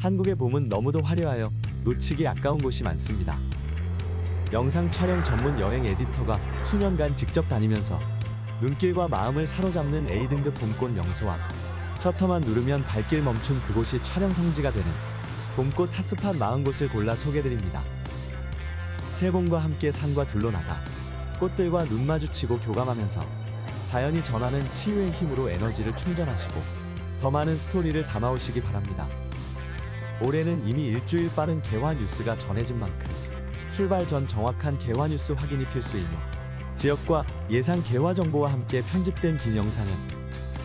한국의 봄은 너무도 화려하여 놓치기 아까운 곳이 많습니다. 영상 촬영 전문 여행 에디터가 수년간 직접 다니면서 눈길과 마음을 사로잡는 A등급 봄꽃 명소와 셔터만 누르면 발길 멈춘 그곳이 촬영 성지가 되는 봄꽃 핫스팟 40곳을 골라 소개드립니다. 새봄과 함께 산과 둘로 나가 꽃들과 눈 마주치고 교감하면서 자연이 전하는 치유의 힘으로 에너지를 충전하시고 더 많은 스토리를 담아오시기 바랍니다. 올해는 이미 일주일 빠른 개화 뉴스가 전해진 만큼 출발 전 정확한 개화 뉴스 확인이 필수이며 지역과 예상 개화 정보와 함께 편집된 긴 영상은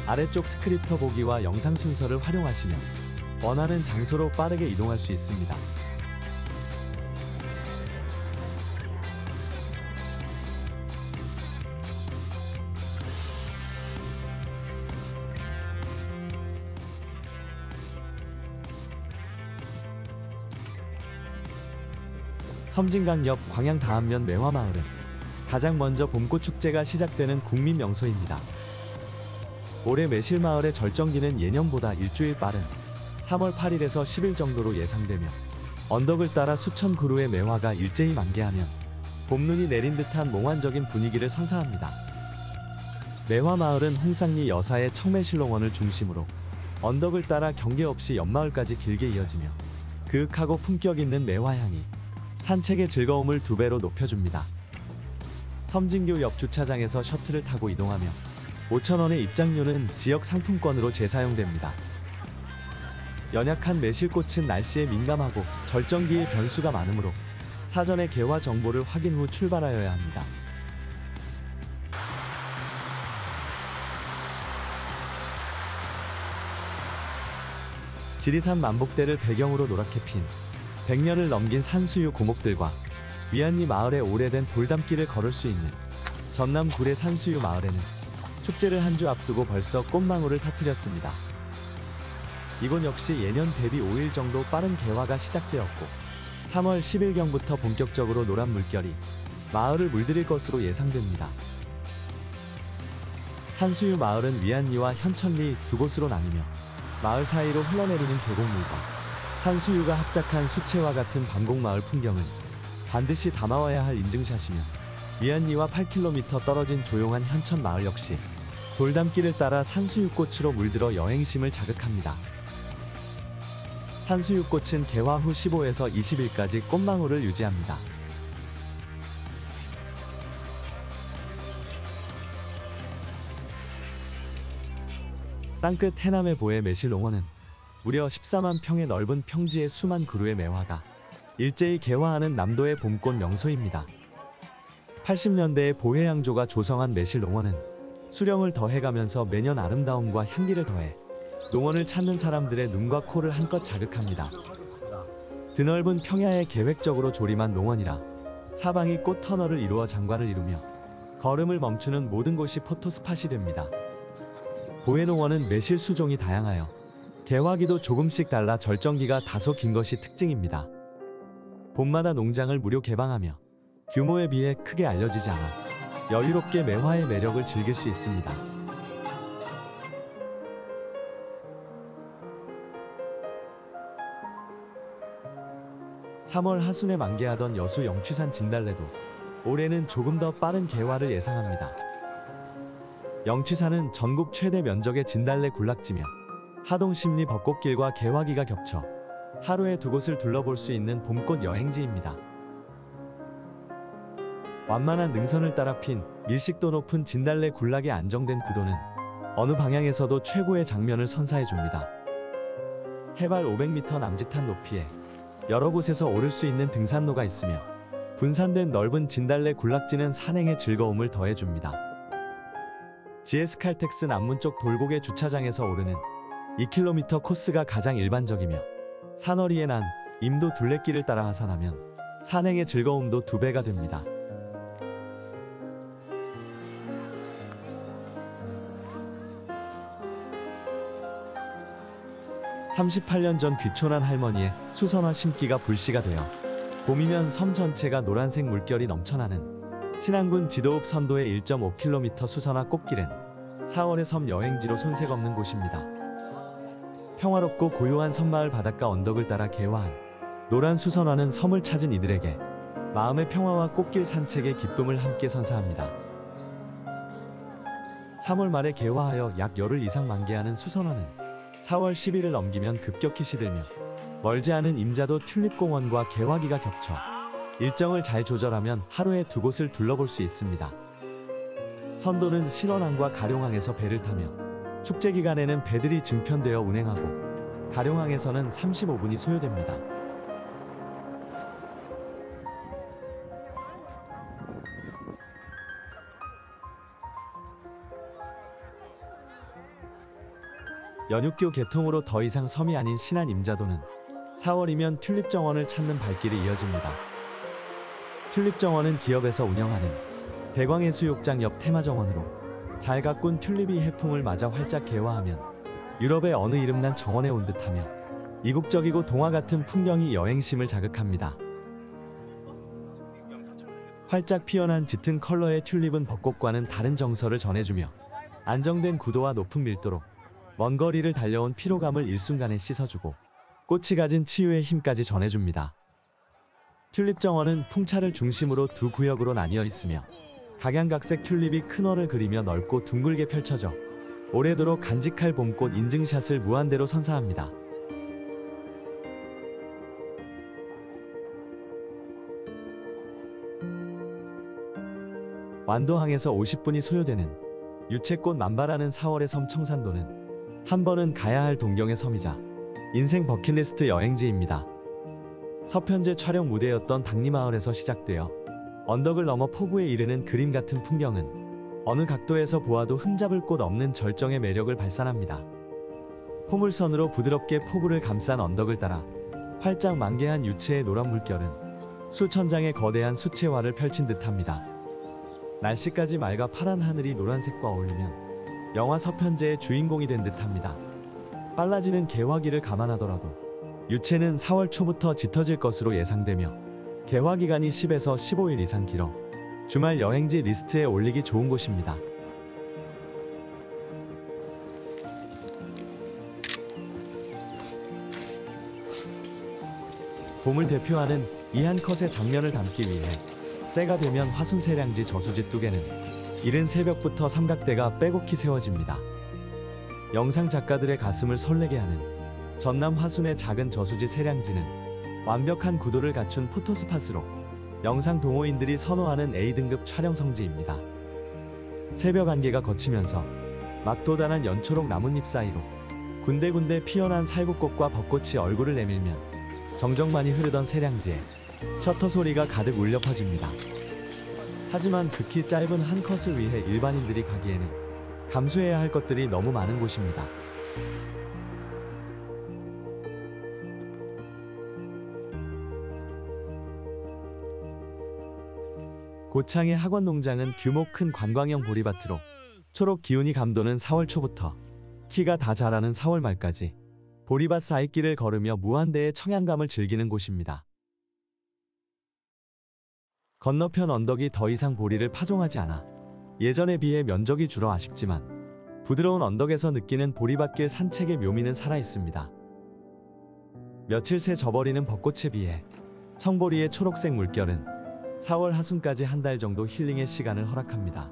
아래쪽 스크립터 보기와 영상 순서를 활용하시면 원하는 장소로 빠르게 이동할 수 있습니다. 섬진강 옆 광양 다안면 매화마을은 가장 먼저 봄꽃 축제가 시작되는 국민 명소입니다. 올해 매실마을의 절정기는 예년보다 일주일 빠른 3월 8일에서 10일 정도로 예상되며 언덕을 따라 수천 그루의 매화가 일제히 만개하면 봄눈이 내린 듯한 몽환적인 분위기를 선사합니다. 매화마을은 홍상리 여사의 청매실농원을 중심으로 언덕을 따라 경계 없이 옆마을까지 길게 이어지며 그윽하고 품격 있는 매화향이 산책의 즐거움을 2배로 높여줍니다. 섬진교 옆 주차장에서 셔틀을 타고 이동하며 5,000원의 입장료는 지역 상품권으로 재사용됩니다. 연약한 매실꽃은 날씨에 민감하고 절정기의 변수가 많으므로 사전에 개화 정보를 확인 후 출발하여야 합니다. 지리산 만복대를 배경으로 노랗게 핀 100년을 넘긴 산수유 고목들과 위안리 마을의 오래된 돌담길을 걸을 수 있는 전남 구례 산수유 마을에는 축제를 한 주 앞두고 벌써 꽃망울을 터뜨렸습니다. 이곳 역시 예년 대비 5일 정도 빠른 개화가 시작되었고 3월 10일경부터 본격적으로 노란 물결이 마을을 물들일 것으로 예상됩니다. 산수유 마을은 위안리와 현천리 2곳으로 나뉘며 마을 사이로 흘러내리는 계곡물과 산수유가 합작한 수채화 같은 반곡마을 풍경은 반드시 담아와야 할 인증샷이며 위안리와 8km 떨어진 조용한 현천마을 역시 돌담길을 따라 산수유꽃으로 물들어 여행심을 자극합니다. 산수유꽃은 개화 후 15에서 20일까지 꽃망울을 유지합니다. 땅끝 해남의 보의 매실농원은 무려 14만 평의 넓은 평지에 수만 그루의 매화가 일제히 개화하는 남도의 봄꽃 명소입니다. 80년대에 보혜양조가 조성한 매실농원은 수령을 더해가면서 매년 아름다움과 향기를 더해 농원을 찾는 사람들의 눈과 코를 한껏 자극합니다. 드넓은 평야에 계획적으로 조림한 농원이라 사방이 꽃 터널을 이루어 장관을 이루며 걸음을 멈추는 모든 곳이 포토스팟이 됩니다. 보혜농원은 매실 수종이 다양하여 개화기도 조금씩 달라 절정기가 다소 긴 것이 특징입니다. 봄마다 농장을 무료 개방하며 규모에 비해 크게 알려지지 않아 여유롭게 매화의 매력을 즐길 수 있습니다. (3월) 하순에 만개하던 여수 영취산 진달래도 올해는 조금 더 빠른 개화를 예상합니다. 영취산은 전국 최대 면적의 진달래 군락지며 하동심리 벚꽃길과 개화기가 겹쳐 하루에 2곳을 둘러볼 수 있는 봄꽃 여행지입니다. 완만한 능선을 따라 핀 밀식도 높은 진달래 군락의 안정된 구도는 어느 방향에서도 최고의 장면을 선사해줍니다. 해발 500m 남짓한 높이에 여러 곳에서 오를 수 있는 등산로가 있으며 분산된 넓은 진달래 군락지는 산행의 즐거움을 더해줍니다. GS 칼텍스 남문 쪽 돌고개 주차장에서 오르는 2km 코스가 가장 일반적이며 산허리에 난 임도 둘레길을 따라 하산하면 산행의 즐거움도 2배가 됩니다. (38년) 전 귀촌한 할머니의 수선화 심기가 불씨가 되어 봄이면 섬 전체가 노란색 물결이 넘쳐나는 신안군 지도읍 선도의 1.5km 수선화 꽃길은 4월의 섬 여행지로 손색 없는 곳입니다. 평화롭고 고요한 섬마을 바닷가 언덕을 따라 개화한 노란 수선화는 섬을 찾은 이들에게 마음의 평화와 꽃길 산책의 기쁨을 함께 선사합니다. 3월 말에 개화하여 약 열흘 이상 만개하는 수선화는 4월 10일을 넘기면 급격히 시들며 멀지 않은 임자도 튤립공원과 개화기가 겹쳐 일정을 잘 조절하면 하루에 2곳을 둘러볼 수 있습니다. 선도는 신원항과 가룡항에서 배를 타며 축제 기간에는 배들이 증편되어 운행하고 가룡항에서는 35분이 소요됩니다. 연육교 개통으로 더 이상 섬이 아닌 신안 임자도는 4월이면 튤립정원을 찾는 발길이 이어집니다. 튤립정원은 기업에서 운영하는 대광해수욕장 옆 테마정원으로 잘 가꾼 튤립이 해풍을 맞아 활짝 개화하면 유럽의 어느 이름난 정원에 온 듯하며 이국적이고 동화 같은 풍경이 여행심을 자극합니다. 활짝 피어난 짙은 컬러의 튤립은 벚꽃과는 다른 정서를 전해주며 안정된 구도와 높은 밀도로 먼 거리를 달려온 피로감을 일순간에 씻어주고 꽃이 가진 치유의 힘까지 전해줍니다. 튤립정원은 풍차를 중심으로 두 구역으로 나뉘어 있으며 각양각색 튤립이 큰 월을 그리며 넓고 둥글게 펼쳐져 오래도록 간직할 봄꽃 인증샷을 무한대로 선사합니다. 완도항에서 50분이 소요되는 유채꽃 만발하는 4월의 섬 청산도는 한 번은 가야 할 동경의 섬이자 인생 버킷리스트 여행지입니다. 서편제 촬영 무대였던 당리마을에서 시작되어 언덕을 넘어 포구에 이르는 그림 같은 풍경은 어느 각도에서 보아도 흠잡을 곳 없는 절정의 매력을 발산합니다. 포물선으로 부드럽게 포구를 감싼 언덕을 따라 활짝 만개한 유채의 노란 물결은 수천 장의 거대한 수채화를 펼친 듯합니다. 날씨까지 맑아 파란 하늘이 노란색과 어울리면 영화 서편제의 주인공이 된 듯합니다. 빨라지는 개화기를 감안하더라도 유채는 4월 초부터 짙어질 것으로 예상되며 개화 기간이 10에서 15일 이상 길어 주말 여행지 리스트에 올리기 좋은 곳입니다. 봄을 대표하는 이 한 컷의 장면을 담기 위해 때가 되면 화순세량지 저수지 뚜개는 이른 새벽부터 삼각대가 빼곡히 세워집니다. 영상 작가들의 가슴을 설레게 하는 전남 화순의 작은 저수지 세량지는 완벽한 구도를 갖춘 포토스팟으로 영상 동호인들이 선호하는 A등급 촬영 성지입니다. 새벽 안개가 걷히면서 막 돋아난 연초록 나뭇잎 사이로 군데군데 피어난 살구꽃과 벚꽃이 얼굴을 내밀면 정적만이 흐르던 세량지에 셔터 소리가 가득 울려 퍼집니다. 하지만 극히 짧은 한 컷을 위해 일반인들이 가기에는 감수해야 할 것들이 너무 많은 곳입니다. 고창의 학원농장은 규모 큰 관광형 보리밭으로 초록 기운이 감도는 4월 초부터 키가 다 자라는 4월 말까지 보리밭 사이길을 걸으며 무한대의 청량감을 즐기는 곳입니다. 건너편 언덕이 더 이상 보리를 파종하지 않아 예전에 비해 면적이 줄어 아쉽지만 부드러운 언덕에서 느끼는 보리밭길 산책의 묘미는 살아있습니다. 며칠 새 져버리는 벚꽃에 비해 청보리의 초록색 물결은 4월 하순까지 한 달 정도 힐링의 시간을 허락합니다.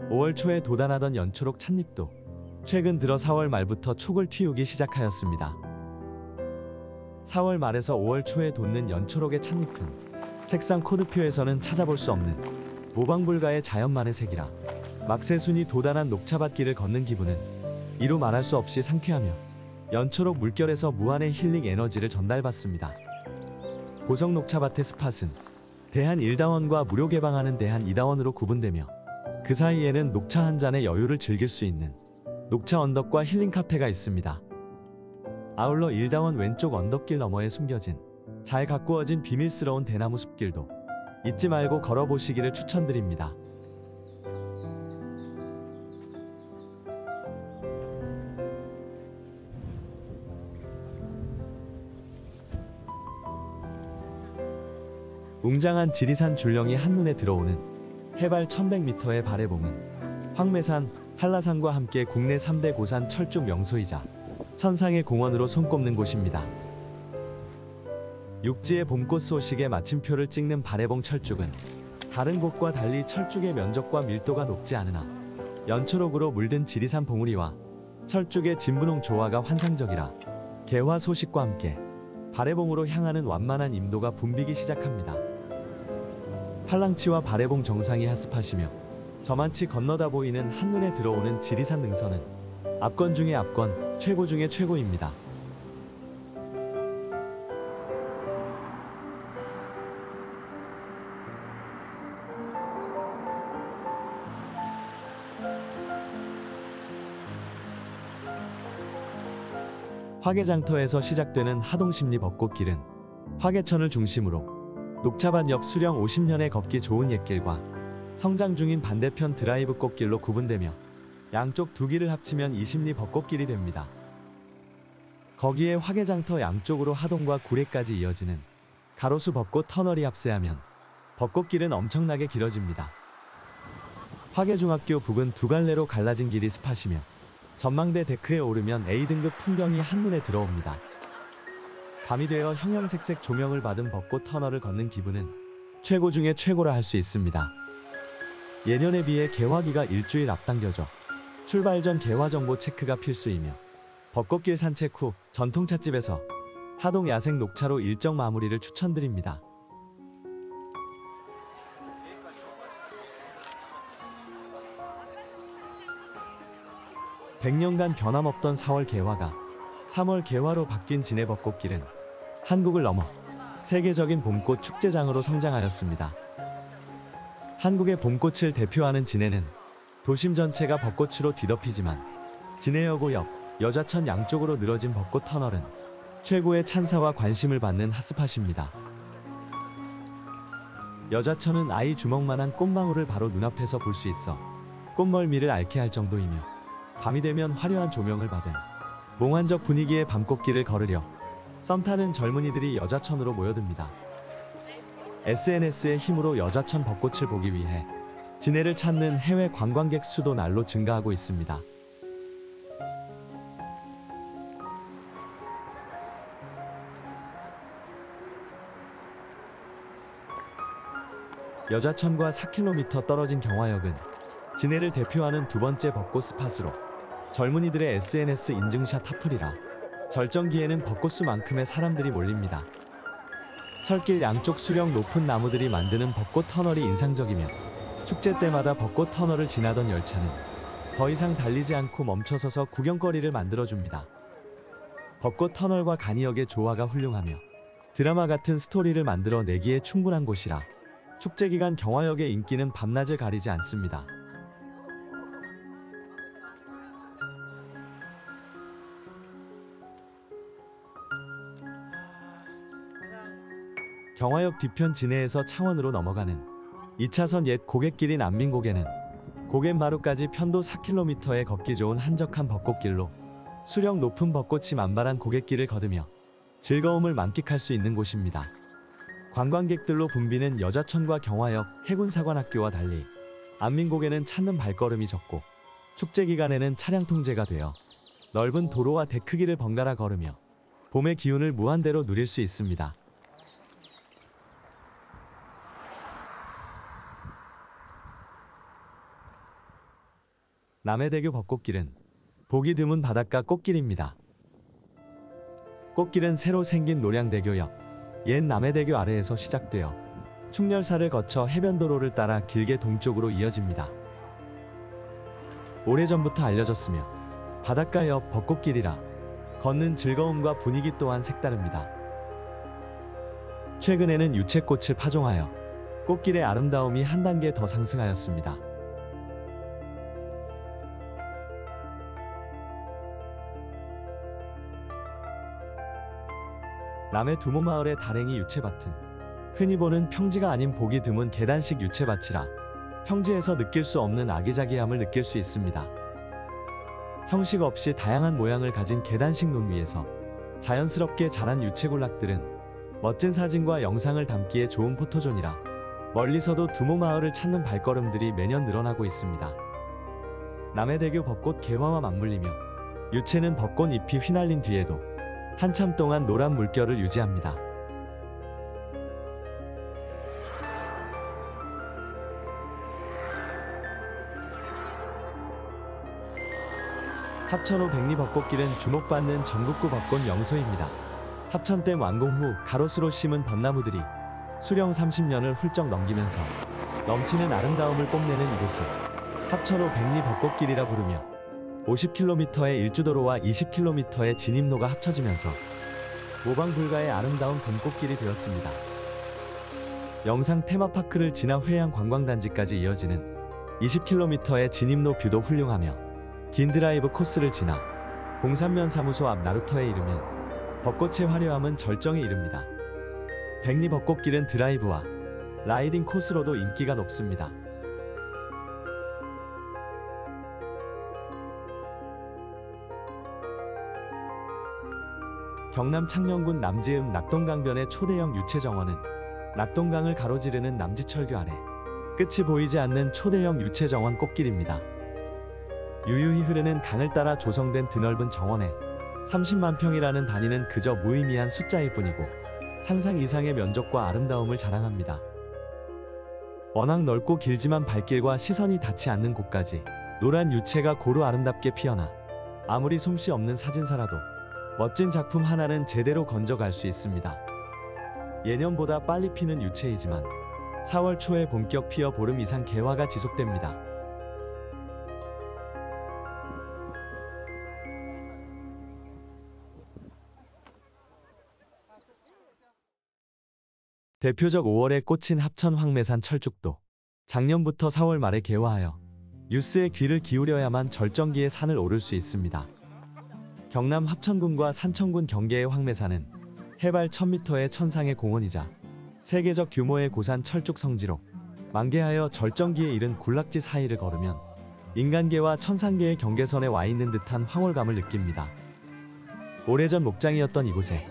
(5월) 초에 돋아나던 연초록 찻잎도 최근 들어 4월 말부터 촉을 틔우기 시작하였습니다. 4월 말에서 5월 초에 돋는 연초록의 찻잎은 색상 코드표에서는 찾아볼 수 없는 모방불가의 자연만의 색이라 막새순이 돋아난 녹차밭길을 걷는 기분은 이루 말할 수 없이 상쾌하며 연초록 물결에서 무한의 힐링 에너지를 전달받습니다. 보성 녹차밭의 스팟은 대한 1다원과 무료 개방하는 대한 2다원으로 구분되며 그 사이에는 녹차 한 잔의 여유를 즐길 수 있는 녹차 언덕과 힐링 카페가 있습니다. 아울러 1다원 왼쪽 언덕길 너머에 숨겨진 잘 가꾸어진 비밀스러운 대나무 숲길도 잊지 말고 걸어보시기를 추천드립니다. 웅장한 지리산 줄령이 한눈에 들어오는 해발 1100m의 바래봉은 황매산, 한라산과 함께 국내 3대 고산 철쭉 명소이자 천상의 공원으로 손꼽는 곳입니다. 육지의 봄꽃 소식에 마침표를 찍는 바래봉 철쭉은 다른 곳과 달리 철쭉의 면적과 밀도가 높지 않으나 연초록으로 물든 지리산 봉우리와 철쭉의 진분홍 조화가 환상적이라 개화 소식과 함께 바래봉으로 향하는 완만한 임도가 붐비기 시작합니다. 팔랑치와 바래봉 정상이 합습하시며 저만치 건너다 보이는 한눈에 들어오는 지리산 능선은 압권 중의 압권, 최고 중의 최고입니다. 화개장터에서 시작되는 하동십리 벚꽃길은 화개천을 중심으로 녹차밭 옆 수령 50년의 걷기 좋은 옛길과 성장 중인 반대편 드라이브 꽃길로 구분되며 양쪽 두 길을 합치면 20리 벚꽃길이 됩니다. 거기에 화개장터 양쪽으로 하동과 구례까지 이어지는 가로수 벚꽃 터널이 합세하면 벚꽃길은 엄청나게 길어집니다. 화개중학교 북은 두 갈래로 갈라진 길이 스팟이며 전망대 데크에 오르면 A등급 풍경이 한눈에 들어옵니다. 밤이 되어 형형색색 조명을 받은 벚꽃 터널을 걷는 기분은 최고 중에 최고라 할 수 있습니다. 예년에 비해 개화기가 일주일 앞당겨져 출발 전 개화 정보 체크가 필수이며 벚꽃길 산책 후 전통찻집에서 하동 야생 녹차로 일정 마무리를 추천드립니다. (100년간) 변함없던 4월 개화가 3월 개화로 바뀐 진해 벚꽃길은 한국을 넘어 세계적인 봄꽃 축제장으로 성장하였습니다. 한국의 봄꽃을 대표하는 진해는 도심 전체가 벚꽃으로 뒤덮이지만 진해여고 옆 여자천 양쪽으로 늘어진 벚꽃 터널은 최고의 찬사와 관심을 받는 핫스팟입니다. 여자천은 아이 주먹만한 꽃망울을 바로 눈앞에서 볼 수 있어 꽃멀미를 앓게 할 정도이며 밤이 되면 화려한 조명을 받은 몽환적 분위기의 밤꽃길을 걸으려 썸 타는 젊은이들이 여자천으로 모여듭니다. SNS의 힘으로 여자천 벚꽃을 보기 위해 진해를 찾는 해외 관광객 수도 날로 증가하고 있습니다. 여자천과 4km 떨어진 경화역은 진해를 대표하는 두 번째 벚꽃 스팟으로 젊은이들의 SNS 인증샷 핫플이라 절정기에는 벚꽃수만큼의 사람들이 몰립니다. 철길 양쪽 수령 높은 나무들이 만드는 벚꽃 터널이 인상적이며 축제 때마다 벚꽃 터널을 지나던 열차는 더 이상 달리지 않고 멈춰서서 구경거리를 만들어줍니다. 벚꽃 터널과 간이역의 조화가 훌륭하며 드라마 같은 스토리를 만들어 내기에 충분한 곳이라 축제 기간 경화역의 인기는 밤낮을 가리지 않습니다. 경화역 뒤편 진해에서 창원으로 넘어가는 2차선 옛 고갯길인 안민고개는 고갯마루까지 편도 4km의 걷기 좋은 한적한 벚꽃길로 수령 높은 벚꽃이 만발한 고갯길을 걸으며 즐거움을 만끽할 수 있는 곳입니다. 관광객들로 붐비는 여자천과 경화역 해군사관학교와 달리 안민고개는 찾는 발걸음이 적고 축제 기간에는 차량 통제가 되어 넓은 도로와 데크길을 번갈아 걸으며 봄의 기운을 무한대로 누릴 수 있습니다. 남해대교 벚꽃길은 보기 드문 바닷가 꽃길입니다. 꽃길은 새로 생긴 노량대교역 옛 남해대교 아래에서 시작되어 충렬사를 거쳐 해변도로를 따라 길게 동쪽으로 이어집니다. 오래전부터 알려졌으며 바닷가 옆 벚꽃길이라 걷는 즐거움과 분위기 또한 색다릅니다. 최근에는 유채꽃을 파종하여 꽃길의 아름다움이 한 단계 더 상승하였습니다. 남해 두모마을의 다랭이 유채밭은 흔히 보는 평지가 아닌 보기 드문 계단식 유채밭이라 평지에서 느낄 수 없는 아기자기함을 느낄 수 있습니다. 형식 없이 다양한 모양을 가진 계단식 논 위에서 자연스럽게 자란 유채군락들은 멋진 사진과 영상을 담기에 좋은 포토존이라 멀리서도 두모마을을 찾는 발걸음들이 매년 늘어나고 있습니다. 남해대교 벚꽃 개화와 맞물리며 유채는 벚꽃 잎이 휘날린 뒤에도 한참 동안 노란 물결을 유지합니다. 합천호 백리벚꽃길은 주목받는 전국구 벚꽃 명소입니다. 합천댐 완공 후 가로수로 심은 벚나무들이 수령 30년을 훌쩍 넘기면서 넘치는 아름다움을 뽐내는 이곳을 합천호 백리벚꽃길이라 부르며 50km의 일주도로와 20km의 진입로가 합쳐지면서 모방 불가의 아름다운 봄꽃길이 되었습니다. 영상 테마파크를 지나 회양 관광단지까지 이어지는 20km의 진입로 뷰도 훌륭하며 긴 드라이브 코스를 지나 봉산면 사무소 앞 나루터에 이르면 벚꽃의 화려함은 절정에 이릅니다. 백리벚꽃길은 드라이브와 라이딩 코스로도 인기가 높습니다. 경남 창녕군 남지읍 낙동강변의 초대형 유채정원은 낙동강을 가로지르는 남지철교 아래 끝이 보이지 않는 초대형 유채정원 꽃길입니다. 유유히 흐르는 강을 따라 조성된 드넓은 정원에 30만 평이라는 단위는 그저 무의미한 숫자일 뿐이고 상상 이상의 면적과 아름다움을 자랑합니다. 워낙 넓고 길지만 발길과 시선이 닿지 않는 곳까지 노란 유채가 고루 아름답게 피어나 아무리 솜씨 없는 사진사라도 멋진 작품 하나는 제대로 건져갈 수 있습니다. 예년보다 빨리 피는 유채이지만 4월 초에 본격 피어 보름 이상 개화가 지속됩니다. 대표적 5월에 꽂힌 합천 황매산 철쭉도 작년부터 4월 말에 개화하여 뉴스에 귀를 기울여야만 절정기에 산을 오를 수 있습니다. 경남 합천군과 산청군 경계의 황매산은 해발 1000m의 천상의 공원이자 세계적 규모의 고산 철쭉 성지로 만개하여 절정기에 이른 군락지 사이를 걸으면 인간계와 천상계의 경계선에 와 있는 듯한 황홀감을 느낍니다. 오래전 목장이었던 이곳에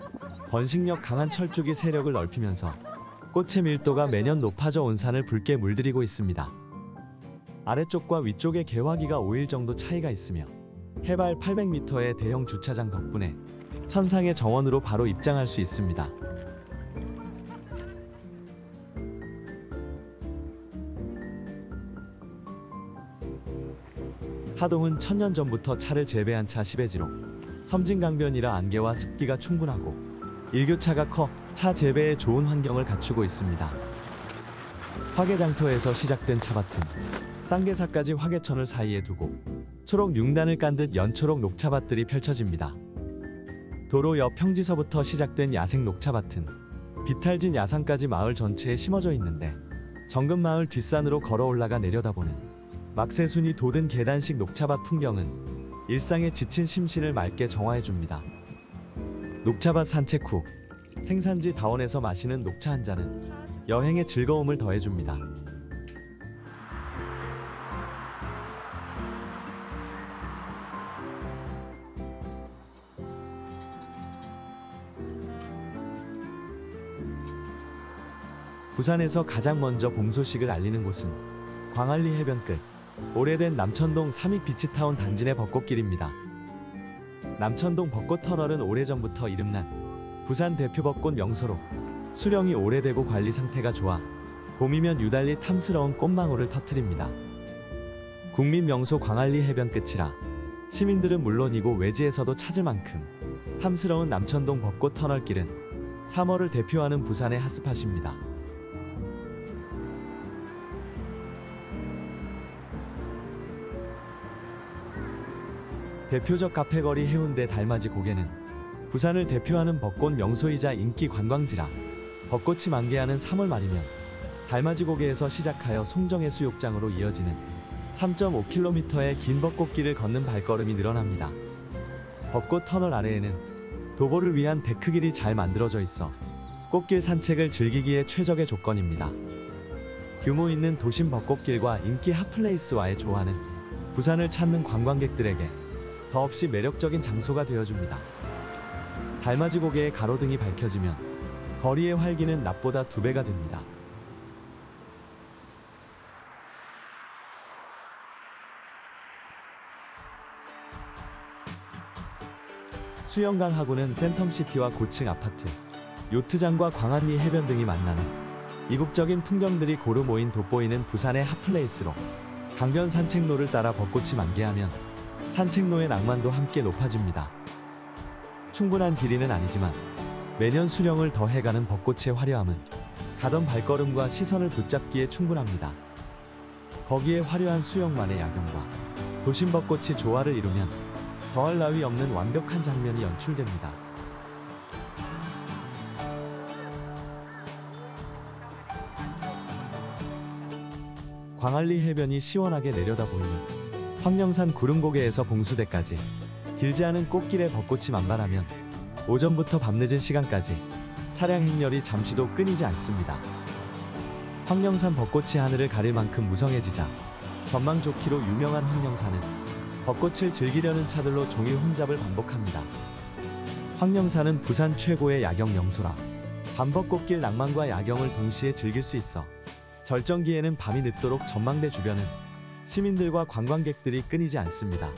번식력 강한 철쭉이 세력을 넓히면서 꽃의 밀도가 매년 높아져 온 산을 붉게 물들이고 있습니다. 아래쪽과 위쪽의 개화기가 5일 정도 차이가 있으며 해발 800m의 대형 주차장 덕분에 천상의 정원으로 바로 입장할 수 있습니다. 하동은 천년 전부터 차를 재배한 차 10회지로 섬진강변이라 안개와 습기가 충분하고 일교차가 커 차 재배에 좋은 환경을 갖추고 있습니다. 화개장터에서 시작된 차밭은 쌍계사까지 화개천을 사이에 두고 초록 융단을 깐 듯 연초록 녹차밭들이 펼쳐집니다. 도로 옆 평지서부터 시작된 야생 녹차밭은 비탈진 야산까지 마을 전체에 심어져 있는데 정금마을 뒷산으로 걸어 올라가 내려다보는 막새순이 돋은 계단식 녹차밭 풍경은 일상에 지친 심신을 맑게 정화해줍니다. 녹차밭 산책 후 생산지 다원에서 마시는 녹차 한 잔은 여행의 즐거움을 더해줍니다. 부산에서 가장 먼저 봄 소식을 알리는 곳은 광안리 해변 끝 오래된 남천동 삼익비치타운 단지 내 벚꽃길입니다. 남천동 벚꽃터널은 오래전부터 이름난 부산 대표 벚꽃 명소로 수령이 오래되고 관리 상태가 좋아 봄이면 유달리 탐스러운 꽃망울을 터뜨립니다. 국민명소 광안리 해변 끝이라 시민들은 물론이고 외지에서도 찾을 만큼 탐스러운 남천동 벚꽃 터널길은 3월을 대표하는 부산의 핫스팟입니다. 대표적 카페거리 해운대 달맞이 고개는 부산을 대표하는 벚꽃 명소이자 인기 관광지라 벚꽃이 만개하는 3월 말이면 달맞이 고개에서 시작하여 송정해 수욕장으로 이어지는 3.5km의 긴 벚꽃길을 걷는 발걸음이 늘어납니다. 벚꽃 터널 아래에는 도보를 위한 데크길이 잘 만들어져 있어 꽃길 산책을 즐기기에 최적의 조건입니다. 규모 있는 도심 벚꽃길과 인기 핫플레이스와의 조화는 부산을 찾는 관광객들에게 더없이 매력적인 장소가 되어줍니다. 달맞이 고개의 가로등이 밝혀지면 거리의 활기는 낮보다 2배가 됩니다. 수영강 하구는 센텀시티와 고층 아파트, 요트장과 광안리 해변 등이 만나는 이국적인 풍경들이 고루 모인 돋보이는 부산의 핫플레이스로 강변 산책로를 따라 벚꽃이 만개하면 산책로의 낭만도 함께 높아집니다. 충분한 길이는 아니지만 매년 수령을 더해가는 벚꽃의 화려함은 가던 발걸음과 시선을 붙잡기에 충분합니다. 거기에 화려한 수영만의 야경과 도심 벚꽃이 조화를 이루면 더할 나위 없는 완벽한 장면이 연출됩니다. 광안리 해변이 시원하게 내려다보이는 황령산 구름고개에서 봉수대까지 길지 않은 꽃길에 벚꽃이 만발하면 오전부터 밤늦은 시간까지 차량 행렬이 잠시도 끊이지 않습니다. 황령산 벚꽃이 하늘을 가릴 만큼 무성해지자 전망 좋기로 유명한 황령산은 벚꽃을 즐기려는 차들로 종일 혼잡을 반복합니다. 황령산은 부산 최고의 야경 명소라 밤벚꽃길 낭만과 야경을 동시에 즐길 수 있어 절정기에는 밤이 늦도록 전망대 주변은 시민들과 관광객들이 끊이지 않습니다.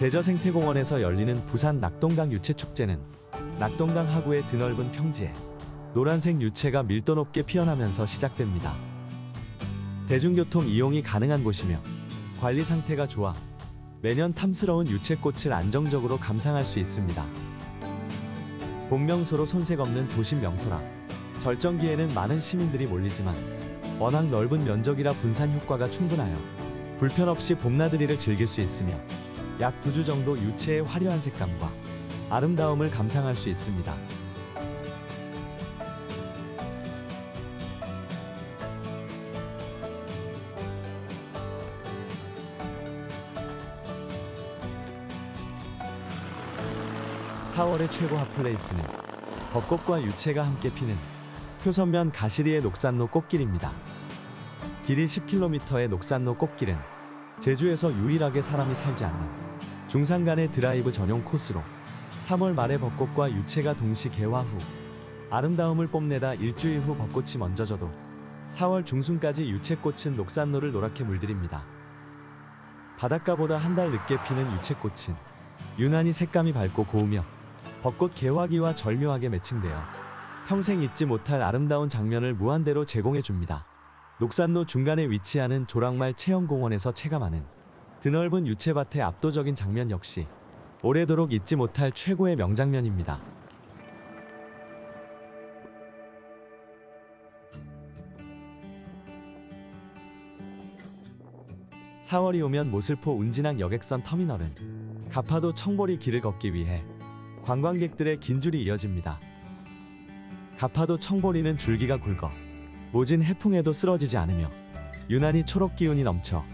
대저생태공원에서 열리는 부산 낙동강 유채축제는 낙동강 하구의 드넓은 평지에 노란색 유채가 밀도 높게 피어나면서 시작됩니다. 대중교통 이용이 가능한 곳이며 관리 상태가 좋아 매년 탐스러운 유채꽃을 안정적으로 감상할 수 있습니다. 봄 명소로 손색 없는 도심 명소라 절정기에는 많은 시민들이 몰리지만 워낙 넓은 면적이라 분산 효과가 충분하여 불편 없이 봄나들이를 즐길 수 있으며 약 2주 정도 유채의 화려한 색감과 아름다움을 감상할 수 있습니다. (4월의) 최고 핫플레이스는 벚꽃과 유채가 함께 피는 표선면 가시리의 녹산로 꽃길입니다. 길이 10km의 녹산로 꽃길은 제주에서 유일하게 사람이 살지 않는 중산간의 드라이브 전용 코스로 3월 말에 벚꽃과 유채가 동시 개화 후 아름다움을 뽐내다 일주일 후 벚꽃이 먼저 져도 4월 중순까지 유채꽃은 녹산로를 노랗게 물들입니다. 바닷가보다 한 달 늦게 피는 유채꽃은 유난히 색감이 밝고 고우며 벚꽃 개화기와 절묘하게 매칭되어 평생 잊지 못할 아름다운 장면을 무한대로 제공해줍니다. 녹산로 중간에 위치하는 조랑말 체험공원에서 체감하는 드넓은 유채밭의 압도적인 장면 역시 오래도록 잊지 못할 최고의 명장면입니다. (4월이) 오면 모슬포 운진항 여객선 터미널은 가파도 청보리 길을 걷기 위해 관광객들의 긴 줄이 이어집니다. 가파도 청보리는 줄기가 굵어 모진 해풍에도 쓰러지지 않으며 유난히 초록 기운이 넘쳐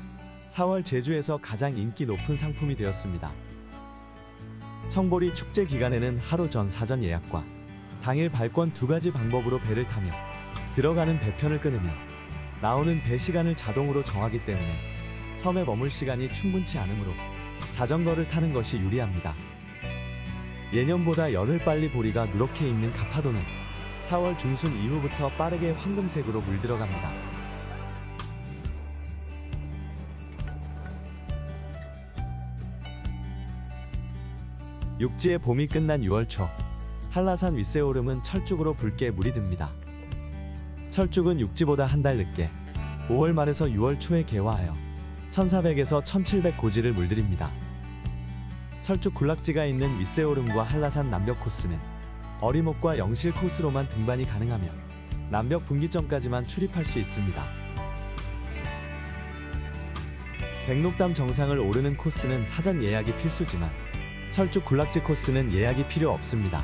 4월 제주에서 가장 인기 높은 상품이 되었습니다. 청보리 축제 기간에는 하루 전 사전 예약과 당일 발권 2가지 방법으로 배를 타며 들어가는 배편을 끊으면 나오는 배 시간을 자동으로 정하기 때문에 섬에 머물 시간이 충분치 않으므로 자전거를 타는 것이 유리합니다. 예년보다 열흘 빨리 보리가 누렇게 익는 가파도는 4월 중순 이후부터 빠르게 황금색으로 물들어갑니다. 육지의 봄이 끝난 6월 초 한라산 윗세오름은 철쭉으로 붉게 물이 듭니다. 철쭉은 육지보다 한 달 늦게 5월 말에서 6월 초에 개화하여 1400에서 1700 고지를 물들입니다. 철쭉 군락지가 있는 윗세오름과 한라산 남벽 코스는 어리목과 영실 코스로만 등반이 가능하며 남벽 분기점까지만 출입할 수 있습니다. 백록담 정상을 오르는 코스는 사전 예약이 필수지만 철쭉 군락지 코스는 예약이 필요 없습니다.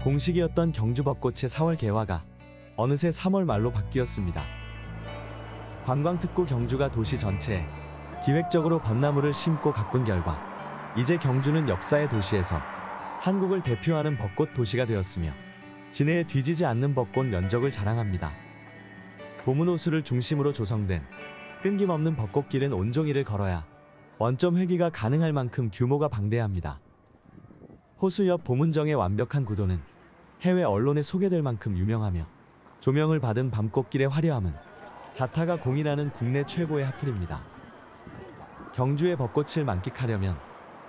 공식이었던 경주벚꽃의 4월 개화가 어느새 3월 말로 바뀌었습니다. 관광특구 경주가 도시 전체에 기획적으로 벚나무를 심고 가꾼 결과 이제 경주는 역사의 도시에서 한국을 대표하는 벚꽃 도시가 되었으며 진해에 뒤지지 않는 벚꽃 면적을 자랑합니다. 봄은 호수를 중심으로 조성된 끊김없는 벚꽃길은 온종일을 걸어야 원점 회귀가 가능할 만큼 규모가 방대합니다. 호수 옆 보문정의 완벽한 구도는 해외 언론에 소개될 만큼 유명하며 조명을 받은 밤꽃길의 화려함은 자타가 공인하는 국내 최고의 핫플입니다. 경주의 벚꽃을 만끽하려면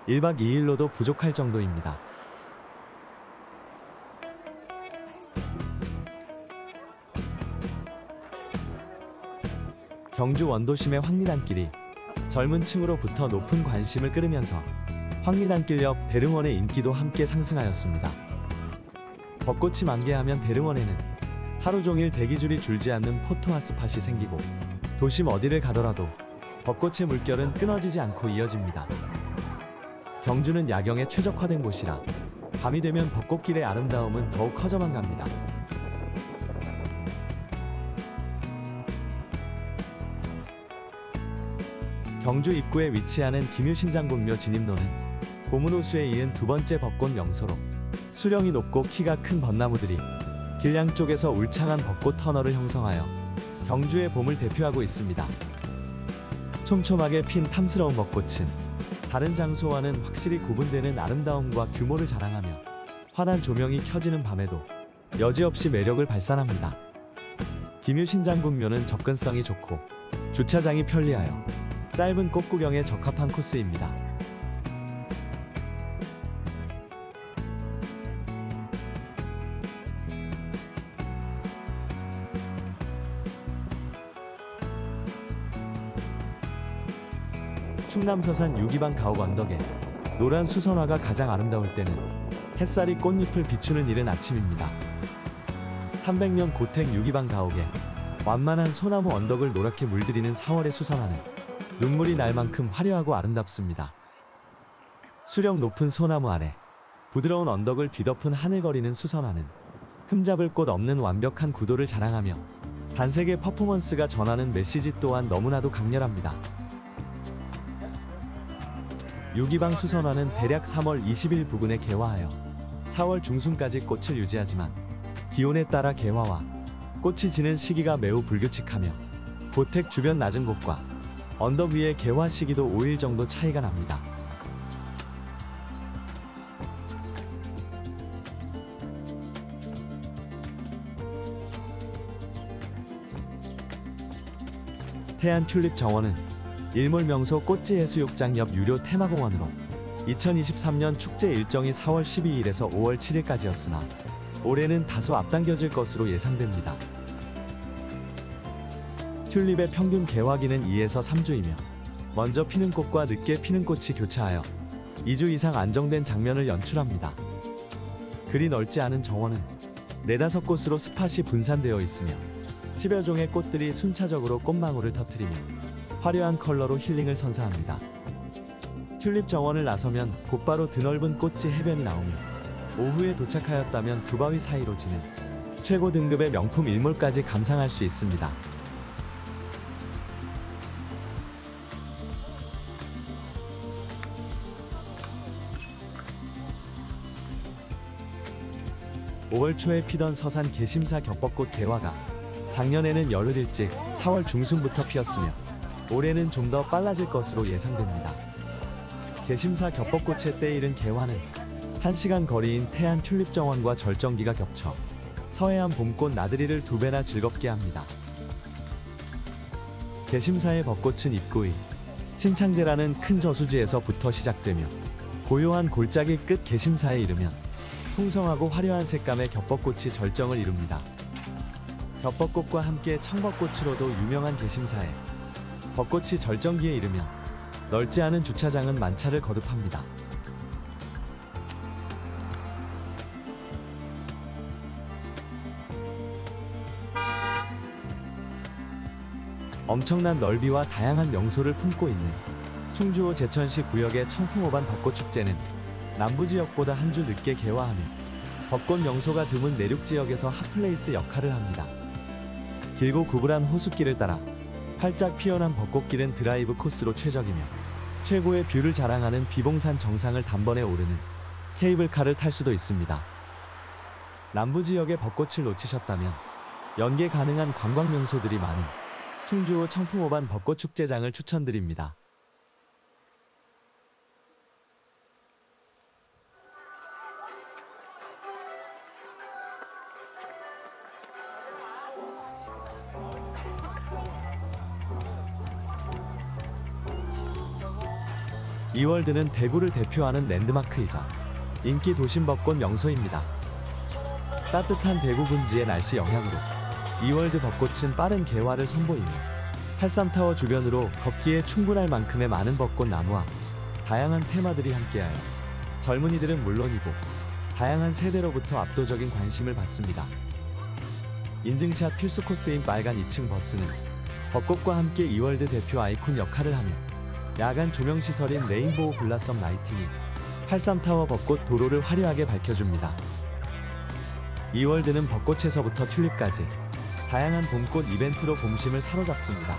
1박 2일로도 부족할 정도입니다. 경주 원도심의 황리단길이 젊은 층으로부터 높은 관심을 끌으면서 황리단길 옆 대릉원의 인기도 함께 상승하였습니다. 벚꽃이 만개하면 대릉원에는 하루 종일 대기줄이 줄지 않는 포토 핫스팟이 생기고 도심 어디를 가더라도 벚꽃의 물결은 끊어지지 않고 이어집니다. 경주는 야경에 최적화된 곳이라 밤이 되면 벚꽃길의 아름다움은 더욱 커져만 갑니다. 경주 입구에 위치하는 김유신장군묘 진입로는 보문호수에 이은 두 번째 벚꽃 명소로 수령이 높고 키가 큰 벚나무들이 길 양쪽에서 울창한 벚꽃 터널을 형성하여 경주의 봄을 대표하고 있습니다. 촘촘하게 핀 탐스러운 벚꽃은 다른 장소와는 확실히 구분되는 아름다움과 규모를 자랑하며 환한 조명이 켜지는 밤에도 여지없이 매력을 발산합니다. 김유신장군묘는 접근성이 좋고 주차장이 편리하여 짧은 꽃구경에 적합한 코스입니다. 충남서산 유기방 가옥 언덕에 노란 수선화가 가장 아름다울 때는 햇살이 꽃잎을 비추는 이른 아침입니다. 300년 고택 유기방 가옥에 완만한 소나무 언덕을 노랗게 물들이는 4월의 수선화는 눈물이 날 만큼 화려하고 아름답습니다. 수령 높은 소나무 아래 부드러운 언덕을 뒤덮은 하늘거리는 수선화는 흠잡을 곳 없는 완벽한 구도를 자랑하며 단색의 퍼포먼스가 전하는 메시지 또한 너무나도 강렬합니다. 유기방 수선화는 대략 3월 20일 부근에 개화하여 4월 중순까지 꽃을 유지하지만 기온에 따라 개화와 꽃이 지는 시기가 매우 불규칙하며 고택 주변 낮은 곳과 언덕 위의 개화 시기도 5일 정도 차이가 납니다. 태안 튤립 정원은 일몰 명소 꽃지 해수욕장 옆 유료 테마공원으로 2023년 축제 일정이 4월 12일에서 5월 7일까지였으나 올해는 다소 앞당겨질 것으로 예상됩니다. 튤립의 평균 개화기는 2에서 3주이며 먼저 피는 꽃과 늦게 피는 꽃이 교차하여 2주 이상 안정된 장면을 연출합니다. 그리 넓지 않은 정원은 4-5곳으로 스팟이 분산되어 있으며 10여 종의 꽃들이 순차적으로 꽃망울을 터뜨리며 화려한 컬러로 힐링을 선사합니다. 튤립 정원을 나서면 곧바로 드넓은 꽃지 해변이 나오며 오후에 도착하였다면 두 바위 사이로 지는 최고 등급의 명품 일몰까지 감상할 수 있습니다. (5월) 초에 피던 서산 개심사 겹벚꽃 개화가 작년에는 열흘 일찍 4월 중순부터 피었으며 올해는 좀 더 빨라질 것으로 예상됩니다. 개심사 겹벚꽃의 때이른 개화는 1시간 거리인 태안 튤립 정원과 절정기가 겹쳐 서해안 봄꽃 나들이를 2배나 즐겁게 합니다. 개심사의 벚꽃은 입구의 신창제라는 큰 저수지에서부터 시작되며 고요한 골짜기 끝 개심사에 이르면 풍성하고 화려한 색감의 겹벚꽃이 절정을 이룹니다. 겹벚꽃과 함께 청벚꽃으로도 유명한 개심사에 벚꽃이 절정기에 이르면 넓지 않은 주차장은 만차를 거듭합니다. 엄청난 넓이와 다양한 명소를 품고 있는 충주호 제천시 구역의 청풍호반 벚꽃축제는 남부지역보다 한 주 늦게 개화하며 벚꽃 명소가 드문 내륙지역에서 핫플레이스 역할을 합니다. 길고 구불한 호숫길을 따라 활짝 피어난 벚꽃길은 드라이브 코스로 최적이며 최고의 뷰를 자랑하는 비봉산 정상을 단번에 오르는 케이블카를 탈 수도 있습니다. 남부 지역의 벚꽃을 놓치셨다면 연계 가능한 관광 명소들이 많은 충주호 청풍호반 벚꽃축제장을 추천드립니다. 이월드는 대구를 대표하는 랜드마크이자 인기 도심 벚꽃 명소입니다. 따뜻한 대구 분지의 날씨 영향으로 이월드 벚꽃은 빠른 개화를 선보이며 83타워 주변으로 걷기에 충분할 만큼의 많은 벚꽃 나무와 다양한 테마들이 함께하여 젊은이들은 물론이고 다양한 세대로부터 압도적인 관심을 받습니다. 인증샷 필수 코스인 빨간 2층 버스는 벚꽃과 함께 이월드 대표 아이콘 역할을 하며 야간 조명시설인 레인보우 블라썸 라이팅이 83타워 벚꽃 도로를 화려하게 밝혀줍니다. 이월드는 벚꽃에서부터 튤립까지 다양한 봄꽃 이벤트로 봄심을 사로잡습니다.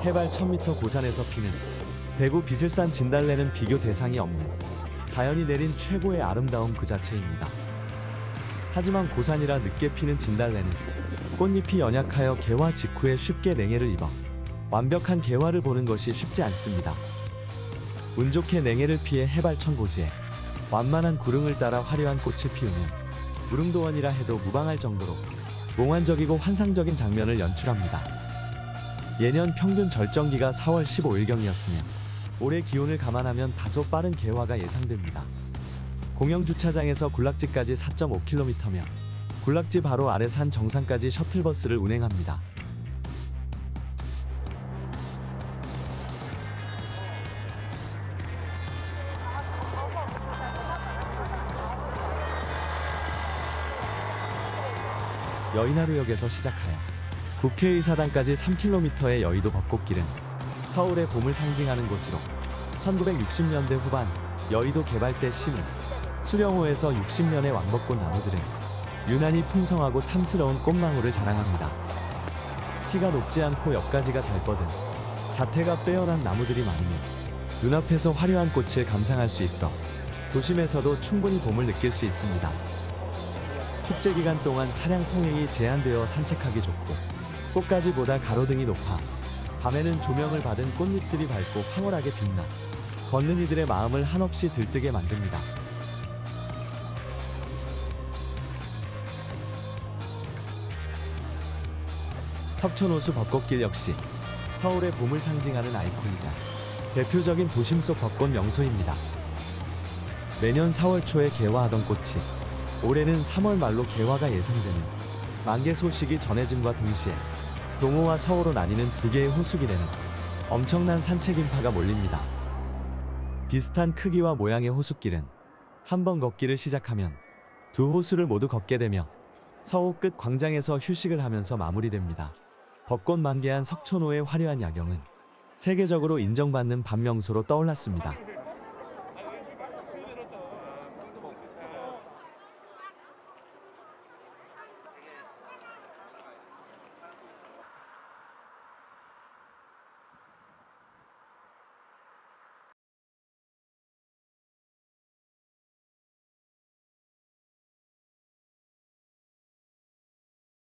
해발 1000m 고산에서 피는 대구 비슬산 진달래는 비교 대상이 없는 자연이 내린 최고의 아름다움 그 자체입니다. 하지만 고산이라 늦게 피는 진달래는 꽃잎이 연약하여 개화 직후에 쉽게 냉해를 입어 완벽한 개화를 보는 것이 쉽지 않습니다. 운 좋게 냉해를 피해 해발 1000고지에 완만한 구릉을 따라 화려한 꽃을 피우는 무릉도원이라 해도 무방할 정도로 몽환적이고 환상적인 장면을 연출합니다. 예년 평균 절정기가 4월 15일경이었으며 올해 기온을 감안하면 다소 빠른 개화가 예상됩니다. 공영주차장에서 군락지까지 4.5km며 군락지 바로 아래 산 정상까지 셔틀버스를 운행합니다. 여의나루역에서 시작하여 국회의사당까지 3km의 여의도 벚꽃길은 서울의 봄을 상징하는 곳으로 1960년대 후반 여의도 개발 때 심은 수령호에서 60년의 왕벚꽃 나무들은 유난히 풍성하고 탐스러운 꽃망울을 자랑합니다. 키가 높지 않고 옆가지가 잘 뻗은 자태가 빼어난 나무들이 많으며 눈앞에서 화려한 꽃을 감상할 수 있어 도심에서도 충분히 봄을 느낄 수 있습니다. 축제 기간 동안 차량 통행이 제한되어 산책하기 좋고 꽃가지보다 가로등이 높아 밤에는 조명을 받은 꽃잎들이 밝고 황홀하게 빛나 걷는 이들의 마음을 한없이 들뜨게 만듭니다. 석촌호수 벚꽃길 역시 서울의 봄을 상징하는 아이콘이자 대표적인 도심 속 벚꽃 명소입니다. 매년 4월 초에 개화하던 꽃이 올해는 3월 말로 개화가 예상되는 만개 소식이 전해짐과 동시에 동호와 서호로 나뉘는 두 개의 호수길에는 엄청난 산책 인파가 몰립니다. 비슷한 크기와 모양의 호수길은 한번 걷기를 시작하면 두 호수를 모두 걷게 되며 서호 끝 광장에서 휴식을 하면서 마무리됩니다. 벚꽃 만개한 석촌호의 화려한 야경은 세계적으로 인정받는 밤 명소로 떠올랐습니다.